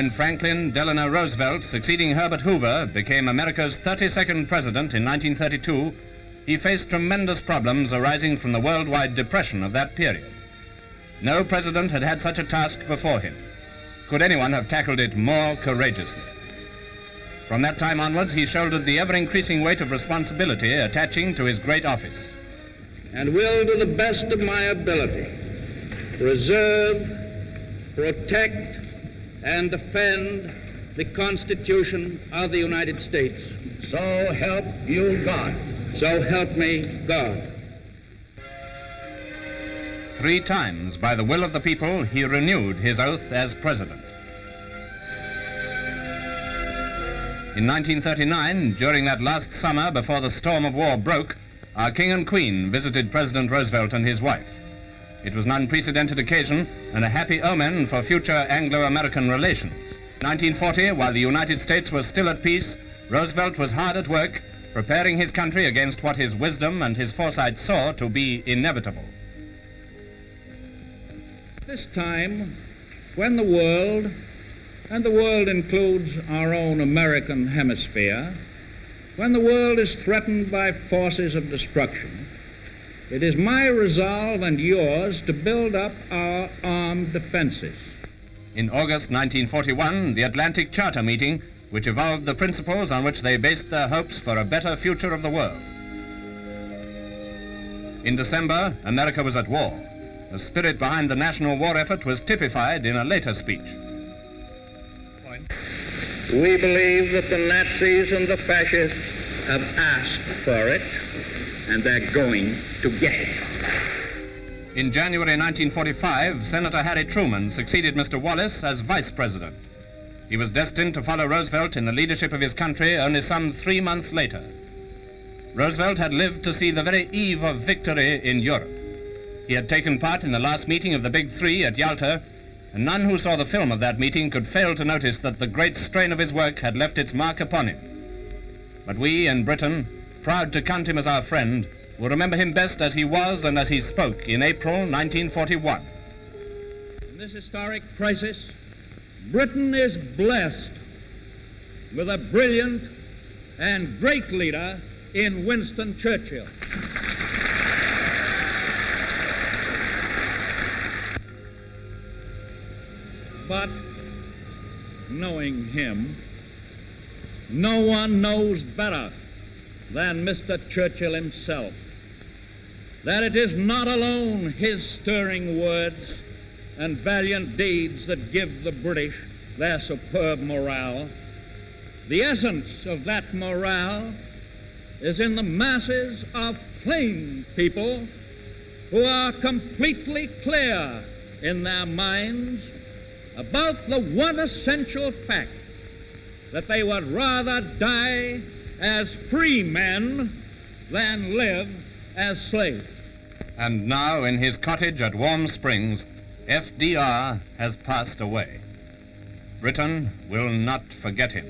When Franklin Delano Roosevelt, succeeding Herbert Hoover, became America's 32nd president in 1932, he faced tremendous problems arising from the worldwide depression of that period. No president had had such a task before him. Could anyone have tackled it more courageously? From that time onwards, he shouldered the ever-increasing weight of responsibility attaching to his great office. And will, to the best of my ability, preserve, protect, and defend the Constitution of the United States. So help you God. So help me God. 3 times, by the will of the people, he renewed his oath as president. In 1939, during that last summer before the storm of war broke, our King and Queen visited President Roosevelt and his wife. It was an unprecedented occasion and a happy omen for future Anglo-American relations. In 1940, while the United States was still at peace, Roosevelt was hard at work, preparing his country against what his wisdom and his foresight saw to be inevitable. This time, when the world, and the world includes our own American hemisphere, when the world is threatened by forces of destruction, it is my resolve and yours to build up our armed defenses. In August 1941, the Atlantic Charter meeting, which evolved the principles on which they based their hopes for a better future of the world. In December, America was at war. The spirit behind the national war effort was typified in a later speech. We believe that the Nazis and the fascists have asked for it, and they're going to get it. In January 1945, Senator Harry Truman succeeded Mr. Wallace as Vice President. He was destined to follow Roosevelt in the leadership of his country only some 3 months later. Roosevelt had lived to see the very eve of victory in Europe. He had taken part in the last meeting of the Big Three at Yalta, and none who saw the film of that meeting could fail to notice that the great strain of his work had left its mark upon him. But we in Britain, proud to count him as our friend, will remember him best as he was and as he spoke in April 1941. In this historic crisis, Britain is blessed with a brilliant and great leader in Winston Churchill. But knowing him, no one knows better than Mr. Churchill himself that it is not alone his stirring words and valiant deeds that give the British their superb morale. The essence of that morale is in the masses of plain people who are completely clear in their minds about the one essential fact that they would rather die as free men than live as slaves. And now, in his cottage at Warm Springs, FDR has passed away. Britain will not forget him.